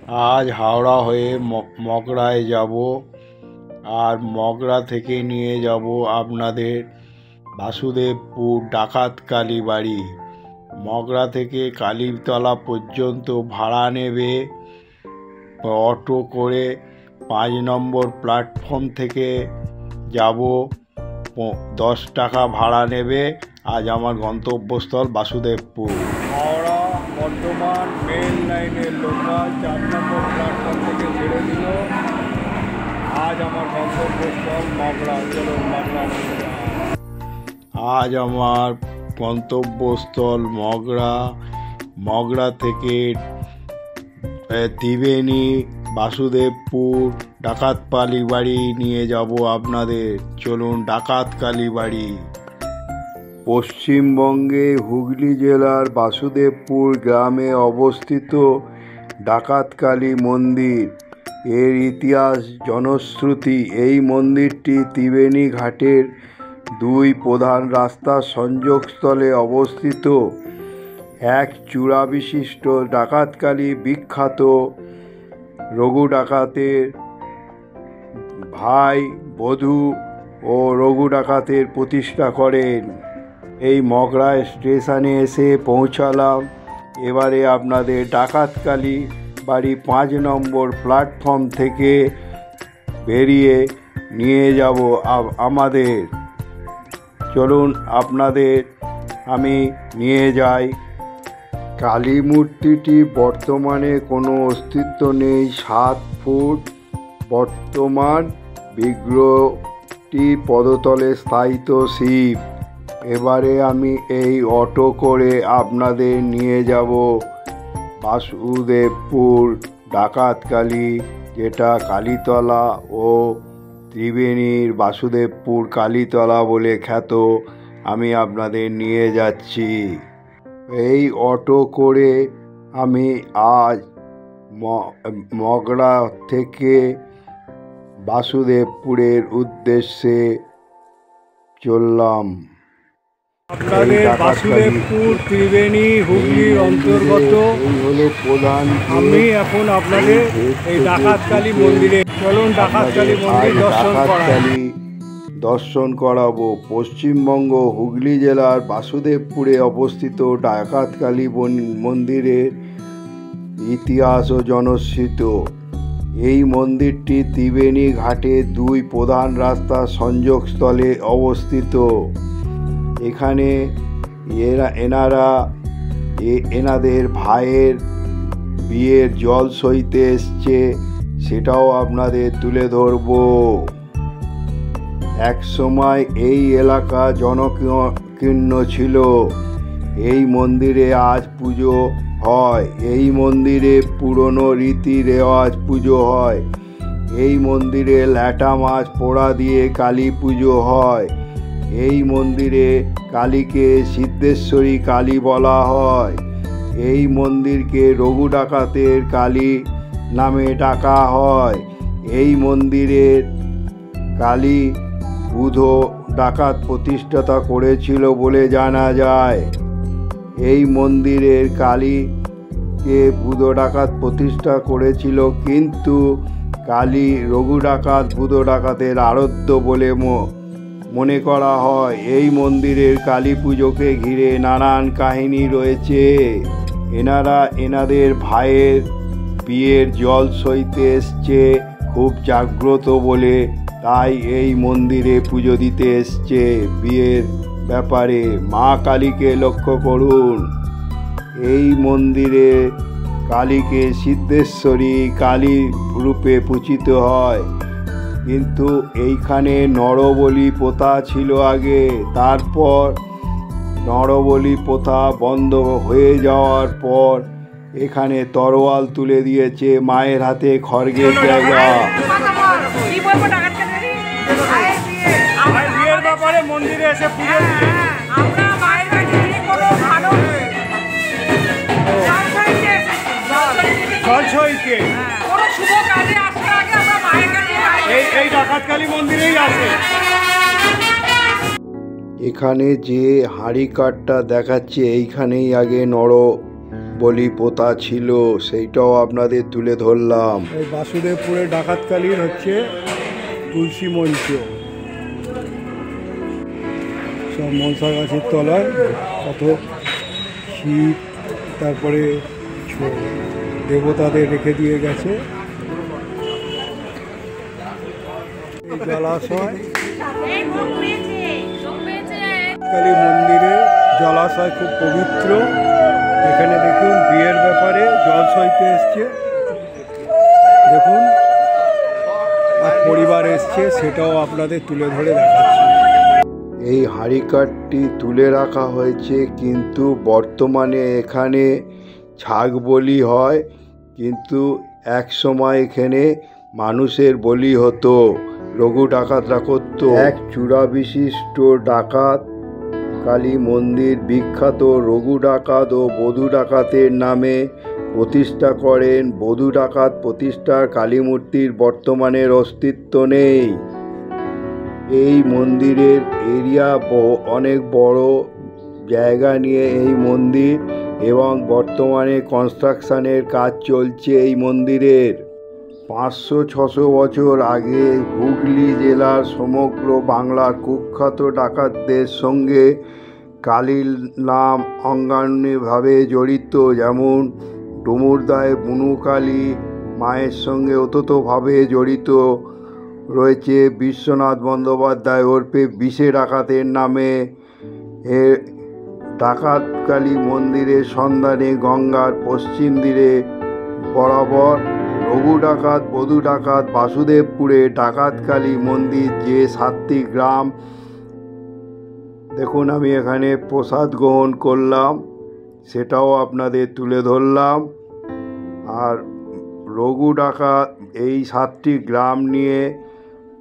আজ হাওড়া হয়ে মগরায় যাব, আর মগরা থেকে নিয়ে যাব আপনাদের বাসুদেবপুর ডাকাত কালীবাড়ি। মগরা থেকে কালীতলা পর্যন্ত ভাড়া নেবে অটো করে। 5 নম্বর প্ল্যাটফর্ম থেকে যাব, 10 টাকা ভাড়া নেবে। আজ আমার গন্তব্যস্থল বাসুদেবপুর। হাওড়া বর্ধমান মেন লাইনের লোকাল 4 নম্বর প্ল্যাটফর্ম থেকে ছেড়ে দিল। আজ আমার গন্তব্যস্থল মগরা। চলুন মগরা। আজ আমার গন্তব্যস্থল মগরা। মগরা থেকে ত্রিবেণী, বাসুদেবপুর, ডাকাত কালীবাড়ি নিয়ে যাব আপনাদের। চলুন ডাকাত কালীবাড়ি। পশ্চিমবঙ্গে হুগলি জেলার বাসুদেবপুর গ্রামে অবস্থিত ডাকাত কালী মন্দির। এর ইতিহাস জনশ্রুতি। এই মন্দিরটি ত্রিবেণী ঘাটের 2 প্রধান রাস্তার সংযোগস্থলে অবস্থিত। এক চূড়া বিশিষ্ট ডাকাতকালী বিখ্যাত রঘু ডাকাতের ভাই বধূ ও রঘু ডাকাতের প্রতিষ্ঠা করেন। এই মগরা স্টেশনে এসে পৌঁছালাম। এবারে আপনাদের ডাকাত কালী বাড়ি 5 নম্বর প্ল্যাটফর্ম থেকে বেরিয়ে নিয়ে যাব আমাদের। চলুন আপনাদের আমি নিয়ে যাই। কালী মূর্তিটি বর্তমানে কোনো অস্তিত্ব নেই। 7 ফুট বর্তমান বিগ্রহটি পদতলে স্থায়িত শিব। এবারে আমি এই অটো করে আপনাদের নিয়ে যাব বাসুদেবপুর ডাকাত কালী, যেটা কালীতলা ও ত্রিবেণীর বাসুদেবপুর কালীতলা বলে খ্যাত। আমি আপনাদের নিয়ে যাচ্ছি। এই অটো করে আমি আজ মগরা থেকে বাসুদেবপুরের উদ্দেশ্যে চললাম। আপনাদের বাসুদেবপুর ত্রিবেণী হুগলির অন্তর্গত হলো প্রধান। আমি এখন আপনাদের এই ডাকাত কালী মন্দিরে, চলুন ডাকাত কালী মন্দির দর্শন করাবো। পশ্চিমবঙ্গ হুগলি জেলার বাসুদেবপুরে অবস্থিত ডাকাত কালী মন্দিরের ইতিহাস ও জনশ্রুত। এই মন্দিরটি ত্রিবেণী ঘাটে 2 প্রধান রাস্তার সংযোগস্থলে অবস্থিত। এখানে এনাদের ভাইয়ের বিয়ের জল সইতে এসছে, সেটাও আপনাদের তুলে ধরব। এক সময় এই এলাকা জনকীর্ণ ছিল। এই মন্দিরে আজ পুজো হয়। এই মন্দিরে পুরনো রীতি রেওয়াজ পুজো হয়। এই মন্দিরে ল্যাটা মাছ পোড়া দিয়ে কালী পুজো হয়। এই মন্দিরে কালীকে সিদ্ধেশ্বরী কালী বলা হয়। এই মন্দিরকে রঘু ডাকাতের কালী নামে ডাকা হয়। এই মন্দিরের কালী বুধ ডাকাত প্রতিষ্ঠাতা করেছিল বলে জানা যায়। এই মন্দিরের কালীকে বুধ ডাকাত প্রতিষ্ঠা করেছিল, কিন্তু কালী রঘু ডাকাত বুধ ডাকাতের আরাধ্য বলে মনে করা হয়। এই মন্দিরের কালী পুজোকে ঘিরে নানান কাহিনী রয়েছে। এনাদের ভাইয়ের বিয়ের জল সইতে এসছে, খুব জাগ্রত বলে, তাই এই মন্দিরে পুজো দিতে এসছে বিয়ের ব্যাপারে। মা কালীকে লক্ষ্য করুন। এই মন্দিরে কালীকে সিদ্ধেশ্বরী কালী রূপে পূজিত হয়, কিন্তু এইখানে নরবলি প্রথা ছিল আগে। তারপর নরবলি প্রথা বন্ধ হয়ে যাওয়ার পর এখানে তরোয়াল তুলে দিয়েছে মায়ের হাতে খড়গের জায়গা। মন্দিরে এসে পুজো এই ডাকাত কালী মন্দিরেই আছে। এখানে যে হাঁড়ি কাঠটা দেখাচ্ছে, এইখানেই আগে বলি পোতা ছিল, সেইটাও আপনাদের তুলে ধরলাম। এই বাসুদেবপুরে ডাকাতকালীর হচ্ছে তুলসী মঞ্চ, সব মনসা গাছের তলায় কত শিব, তারপরে দেবতাদের রেখে দিয়ে গেছে। এই জলাশয় কালী মন্দিরে জলাশয় খুব পবিত্র। এখানে দেখুন বিয়ের ব্যাপারে জল সইতে এসছে, দেখুন আর পরিবার এসছে, সেটাও আপনাদের তুলে ধরে দেখাচ্ছি। এই হাঁড়িকাঠটি তুলে রাখা হয়েছে, কিন্তু বর্তমানে এখানে ছাগ বলি হয়, কিন্তু এক সময় এখানে মানুষের বলি হতো, রঘু ডাকাতরা করত। এক চূড়া বিশিষ্ট ডাকাত কালী মন্দির বিখ্যাত রঘু ডাকাত ও বধূ ডাকাতের নামে প্রতিষ্ঠা করেন। বধূ ডাকাত প্রতিষ্ঠার কালী মূর্তির বর্তমানের অস্তিত্ব নেই। এই মন্দিরের এরিয়া অনেক বড় জায়গা নিয়ে এই মন্দির, এবং বর্তমানে কনস্ট্রাকশনের কাজ চলছে এই মন্দিরের। 500-600 বছর আগে হুগলি জেলার সমগ্র বাংলার কুখ্যাত ডাকাতদের সঙ্গে কালীর নাম অঙ্গাঙ্গিভাবে জড়িত। যেমন ডুমুরদায় বুনু কালী মায়ের সঙ্গে ওতপ্রোতভাবে জড়িত রয়েছে বিশ্বনাথ বন্দ্যোপাধ্যায় ওরফে বিশে ডাকাতের নামে। ডাকাত কালী মন্দিরের সন্ধানে গঙ্গার পশ্চিম তীরে বরাবর রঘু ডাকাত, বধূ ডাকাত, বাসুদেবপুরে ডাকাত কালী মন্দির, যে 7টি গ্রাম। দেখুন আমি এখানে প্রসাদ গ্রহণ করলাম, সেটাও আপনাদের তুলে ধরলাম। আর রঘু ডাকাত এই 7টি গ্রাম নিয়ে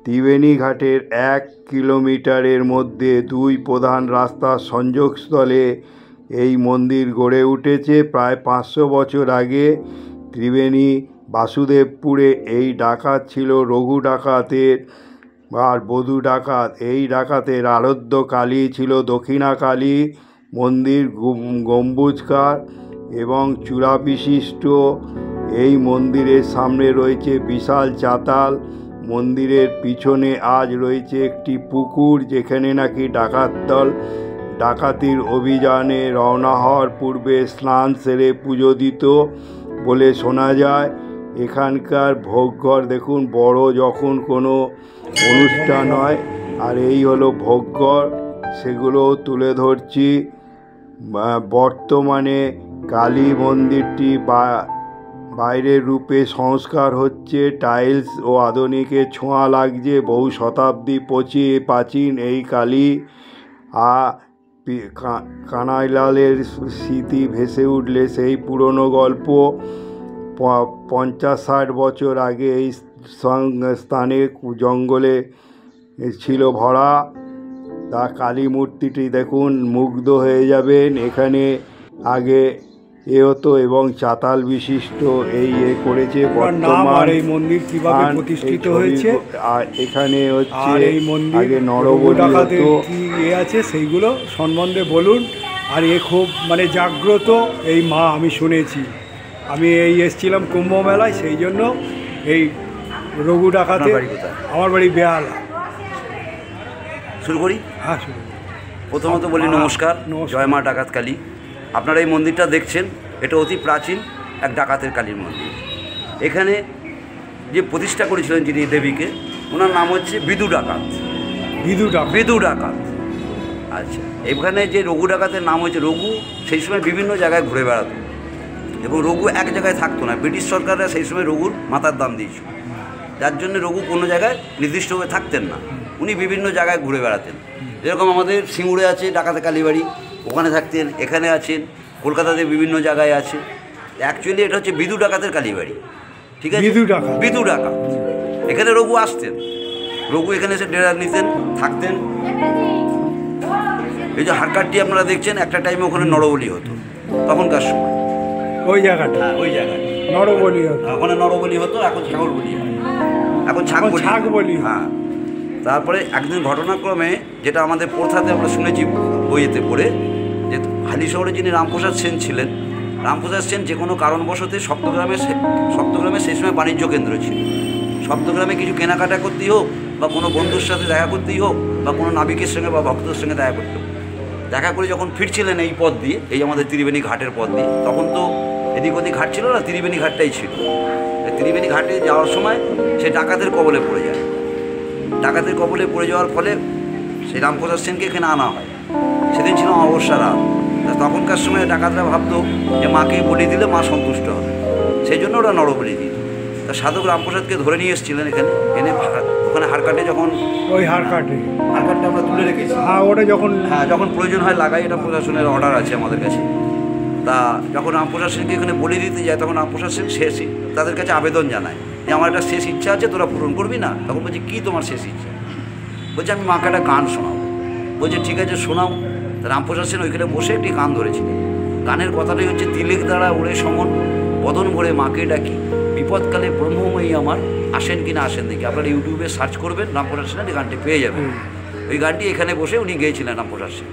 ত্রিবেণী ঘাটের 1 কিলোমিটারের মধ্যে 2 প্রধান রাস্তার সংযোগস্থলে এই মন্দির গড়ে উঠেছে। প্রায় 500 বছর আগে ত্রিবেণী বাসুদেবপুরে এই ডাকাত ছিল রঘু ডাকাতের আর বধূ ডাকাত। এই ডাকাতের আরাধ্য কালী ছিল দক্ষিণা কালী মন্দির, গম্বুজকার এবং চূড়া বিশিষ্ট। এই মন্দিরের সামনে রয়েছে বিশাল চাতাল। মন্দিরের পিছনে আজ রয়েছে একটি পুকুর, যেখানে নাকি ডাকাত দল ডাকাতির অভিযানে রওনা হওয়ার পূর্বে স্নান সেরে পুজো দিত বলে শোনা যায়। এখানকার ভোগঘর দেখুন, বড় যখন কোনো অনুষ্ঠান হয়, আর এই হলো ভোগঘর, সেগুলো তুলে ধরছি। বর্তমানে কালী মন্দিরটি বাইরের রূপে সংস্কার হচ্ছে, টাইলস ও আধুনিকের ছোঁয়া লাগছে। বহু শতাব্দী প্রাচীন এই কালী কানাইলালের স্মৃতি ভেসে উঠলে সেই পুরনো গল্প। 50-60 বছর আগে এই স্থানে জঙ্গলে ছিল ভরা। তা কালী মূর্তিটি দেখুন, মুগ্ধ হয়ে যাবেন। এখানে আগে হতো এবং চাতাল বিশিষ্ট এই করেছে। বর্তমান এই মন্দির কিভাবে প্রতিষ্ঠিত হয়েছে, আর এখানে হচ্ছে এই মন্দির আগে নরবলি হতো, কি আছে সেইগুলো সম্বন্ধে বলুন। আর এ খুব মানে জাগ্রত এই মা, আমি শুনেছি। আমি এই এসেছিলাম কুম্ভ মেলায়, সেই জন্য এই রঘু ডাকাতে। আমার বাড়ি বেহালা। শুরু করি? হ্যাঁ, শুরু। প্রথমত বলি নমস্কার, জয় মা ডাকাত কালী। আপনারা এই মন্দিরটা দেখছেন, এটা অতি প্রাচীন এক ডাকাতের কালীর মন্দির। এখানে যে প্রতিষ্ঠা করেছিলেন যিনি দেবীকে, ওনার নাম হচ্ছে বিদু ডাকাত। বিদু ডাকাত। আচ্ছা, এখানে যে রঘু ডাকাতের নাম হয়েছে, রঘু সেই সময় বিভিন্ন জায়গায় ঘুরে বেড়াতো, এবং রঘু এক জায়গায় থাকতো না। ব্রিটিশ সরকাররা সেই সময় রঘুর মাথার দাম দিয়েছিল, যার জন্য রঘু কোনো জায়গায় নির্দিষ্টভাবে থাকতেন না, উনি বিভিন্ন জায়গায় ঘুরে বেড়াতেন। যেরকম আমাদের সিঙ্গুরে আছে ডাকাতে কালীবাড়ি, ওখানে থাকতেন। এখানে আছেন, কলকাতাতে বিভিন্ন জায়গায় আছে। অ্যাকচুয়ালি এটা হচ্ছে বিদু ডাকাতের কালীবাড়ি, ঠিক আছে? বিদু ডাকাত। এখানে রঘু আসতেন, রঘু এখানে এসে ডেরা নিতেন, থাকতেন। এই যে হারকাটটি আপনারা দেখছেন, একটা টাইমে ওখানে নরবলি হতো তখনকার সময়। ওই জায়গাটা, ওই জায়গায় নরবলি হতো। ওখানে নরবলি হতো, এখন ছাগল বলি হয়, এখন ছাগ বলি। হ্যাঁ। তারপরে একদিন ঘটনাক্রমে, যেটা আমাদের প্রথাতে আমরা শুনেছি বইয়েতে পড়ে, যে হালি শহরে যিনি রামপ্রসাদ সেন ছিলেন, রামপ্রসাদ সেন যে কোনো কারণবশতে সপ্তগ্রামে সেই সময় বাণিজ্য কেন্দ্র ছিল। সপ্তগ্রামে কিছু কেনাকাটা করতেই হোক, বা কোনো বন্ধুর সাথে দেখা করতেই হোক, বা কোনো নাবিকের সঙ্গে বা ভক্তদের সঙ্গে দেখা করতে হোক, দেখা করে যখন ফিরছিলেন এই পথ দিয়ে, এই আমাদের ত্রিবেণী ঘাটের পথ দিয়ে, তখন তো এদিক ওদিক ঘাট ছিল না, ত্রিবেণী ঘাটটাই ছিল। ত্রিবেণী ঘাটে যাওয়ার সময় সে ডাকাতের কবলে পড়ে যায়। ডাকাতের কবলে পড়ে যাওয়ার ফলে সেই রামপ্রসাদ সেনকে এখানে আনা হয়। সেদিন ছিল অমাবস্যা রাত। তখনকার সময় ডাকাতরা ভাবতো যে মাকে বলি দিলে মা সন্তুষ্ট হবে, সেই জন্য ওরা নরবলি দিত। তা সাধক রামপ্রসাদকে ধরে নিয়ে এসেছিলেন এখানে, এনে ওখানে হাড়কাটে যখন ওই হাড়কাটটা আমরা তুলে রেখেছি। ওটা যখন প্রয়োজন হয় লাগাই, এটা প্রশাসনের অর্ডার আছে আমাদের কাছে। তা যখন রামপ্রসাদ সেনকে এখানে বলি দিতে যায়, তখন রামপ্রসাদ সেন শেষ তাদের কাছে আবেদন জানায় যে আমার একটা শেষ ইচ্ছা আছে, তোরা পূরণ করবি না? তখন বলছে কী তোমার শেষ ইচ্ছা? বলছে আমি মাকে একটা গান শোনাবো। বলছে ঠিক আছে শোনাও। রামপ্রসাদ সেন ওইখানে বসে একটি গান ধরেছিলেন। গানের কথাটাই হচ্ছে তিলেক দ্বারা ওড়ে সমন, বদন ভরে মাকে ডাকি, বিপদকালে ব্রহ্মময়ী আমার, আসেন কিনা আসেন দেখি। আপনারা ইউটিউবে সার্চ করবেন রামপ্রসাদ সেনের, এই গানটি পেয়ে যাবেন। ওই গানটি এখানে বসে উনি গেয়েছিলেন রামপ্রসাদ সেন।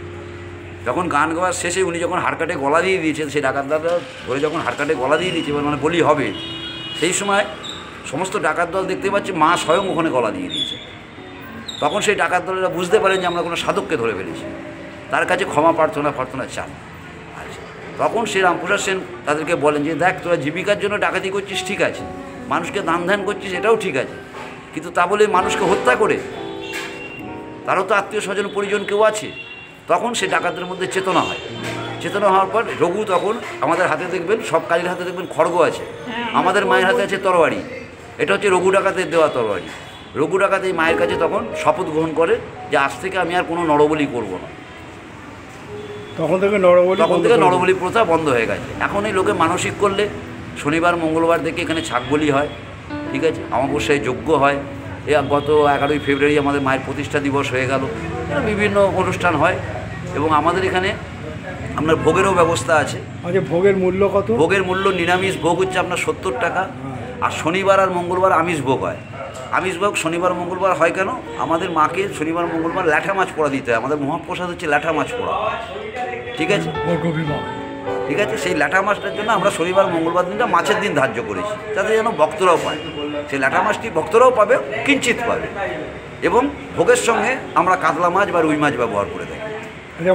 যখন গান গাওয়ার শেষে উনি যখন হাড়কাটে গলা দিয়ে দিয়েছেন, সেই ডাকাতদাররা ধরে যখন হাড়কাটে গলা দিয়ে দিয়েছে, মানে বলি হবে, সেই সময় সমস্ত ডাকাত দল দেখতে পাচ্ছে মা স্বয়ং ওখানে গলা দিয়ে দিয়েছে। তখন সেই ডাকাত দলেরা বুঝতে পারেন যে আমরা কোনো সাধককে ধরে ফেলেছি, তার কাছে ক্ষমা প্রার্থনা চান। আচ্ছা, তখন সেই রামপ্রসাদ সেন তাদেরকে বলেন যে দেখ, তোরা জীবিকার জন্য ডাকাতি করছিস ঠিক আছে, মানুষকে দান ধ্যান করছিস এটাও ঠিক আছে, কিন্তু তা বলে মানুষকে হত্যা করে, তারও তো আত্মীয় স্বজন পরিজন কেউ আছে। তখন সেই ডাকাতদের মধ্যে চেতনা হয়। চেতনা হওয়ার পর রঘু তখন আমাদের হাতে দেখবেন, সব কালীর হাতে দেখবেন খড়গ আছে, আমাদের মায়ের হাতে আছে তরবারি। এটা হচ্ছে রঘু ডাকাতের দেওয়া তরবারি। রঘু ডাকাত এই মায়ের কাছে তখন শপথ গ্রহণ করে যে আজ থেকে আমি আর কোনো নরবলি করব না। তখন থেকে নরবলি প্রথা বন্ধ হয়ে গেছে। এখন এই লোকে মানসিক করলে শনিবার মঙ্গলবার দেখে এখানে ছাগবলি হয়, ঠিক আছে, অমাবস্যায় যজ্ঞ হয়। গত 11ই ফেব্রুয়ারি আমাদের মায়ের প্রতিষ্ঠা দিবস হয়ে গেল, বিভিন্ন অনুষ্ঠান হয়। এবং আমাদের এখানে আপনার ভোগেরও ব্যবস্থা আছে। আচ্ছা, ভোগের মূল্য কত? ভোগের মূল্য নিরামিষ ভোগ হচ্ছে আপনার 70 টাকা, আর শনিবার আর মঙ্গলবার আমিষ ভোগ হয়। আমিষ ভোগ শনিবার মঙ্গলবার হয় কেন? আমাদের মাকে শনিবার মঙ্গলবার ল্যাঠা মাছ পোড়া দিতে হয়। আমাদের মহাপ্রসাদ হচ্ছে ল্যাঠা মাছ পোড়া, ঠিক আছে, ঠিক আছে। সেই ল্যাঠা মাছটার জন্য আমরা শনিবার মঙ্গলবার দিনটা মাছের দিন ধার্য করেছি, যাতে যেন ভক্তরাও পায়। সেই ল্যাঠা মাছটি ভক্তরাও পাবে, কিঞ্চিত পাবে। এবং ভোগের সঙ্গে আমরা কাতলা মাছ বা রুই মাছ ব্যবহার করে থাকি।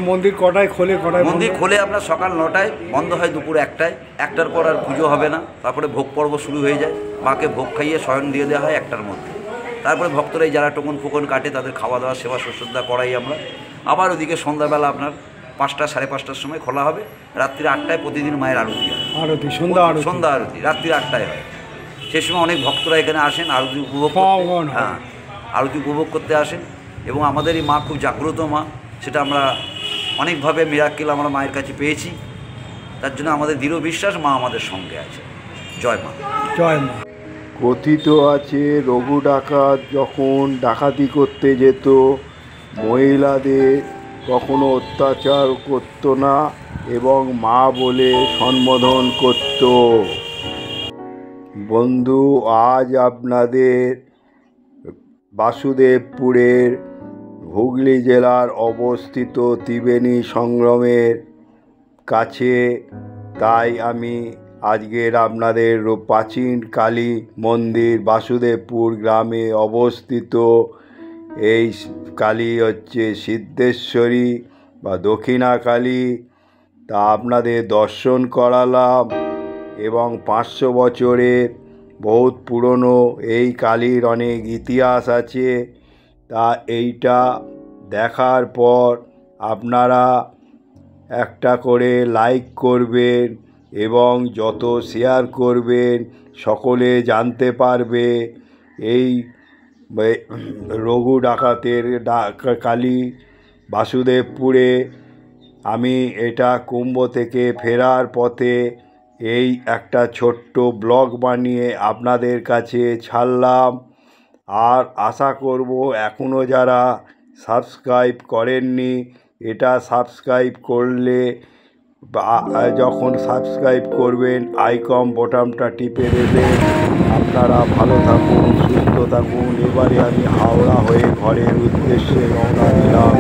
মন্দির কটায় খোলে? মন্দির খোলে আপনার সকাল 9টায়, বন্ধ হয় দুপুর 1টায়। 1টার পর আর পুজো হবে না, তারপরে ভোগ পর্ব শুরু হয়ে যায়। মাকে ভোগ খাইয়ে শয়ন দিয়ে দেওয়া হয় 1টার মধ্যে। তারপরে ভক্তরাই যারা টোকন ফোকন কাটে তাদের খাওয়া দাওয়া সেবা শুশ্রূষা করাই আমরা। আবার ওদিকে সন্ধ্যাবেলা আপনার 5টা সাড়ে 5টার সময় খোলা হবে। রাত্রি 8টায় প্রতিদিন মায়ের আরতি হয়। সন্ধ্যা আরতি রাত্রি 8টায় হয়। সেই সময় অনেক ভক্তরা এখানে আসেন আরতি উপভোগ করতে। হ্যাঁ, আরতি উপভোগ করতে আসেন। এবং আমাদের এই মা খুব জাগ্রত মা, সেটা আমরা অনেকভাবে মিরাক্কেল আমরা মায়ের কাছে পেয়েছি। তার জন্য আমাদের দৃঢ় বিশ্বাস মা আমাদের সঙ্গে আছে। জয় মা, জয় মা। কথিত আছে রঘু ডাকাত যখন ডাকাতি করতে যেত, মহিলাদের কখনো অত্যাচার করত না এবং মা বলে সম্বোধন করত। বন্ধু, আজ আপনাদের বাসুদেবপুরের হুগলি জেলার অবস্থিত ত্রিবেণী সংগমের কাছে, তাই আমি আজকের আপনাদের প্রাচীন কালী মন্দির বাসুদেবপুর গ্রামে অবস্থিত এই কালী হচ্ছে সিদ্ধেশ্বরী বা দক্ষিণা কালী, তা আপনাদের দর্শন করালাম। এবং 500 বছরের বহুত পুরনো এই কালীর অনেক ইতিহাস আছে। তা এইটা দেখার পর আপনারা একটা করে লাইক করবেন এবং যত শেয়ার করবেন সকলে জানতে পারবে এই রঘু ডাকাতের কালী বাসুদেবপুরে। আমি এটা কুম্ভ থেকে ফেরার পথে এই একটা ছোট্ট ব্লগ বানিয়ে আপনাদের কাছে ছাড়লাম। আর আশা করব এখনও যারা সাবস্ক্রাইব করেননি, এটা সাবস্ক্রাইব করলে যখন সাবস্ক্রাইব করবেন আইকন বোতামটা টিপে দেবেন। আপনারা ভালো থাকুন, সুস্থ থাকুন। এবারে আমি হাওড়া হয়ে ঘরের উদ্দেশ্যে রওনা দিলাম।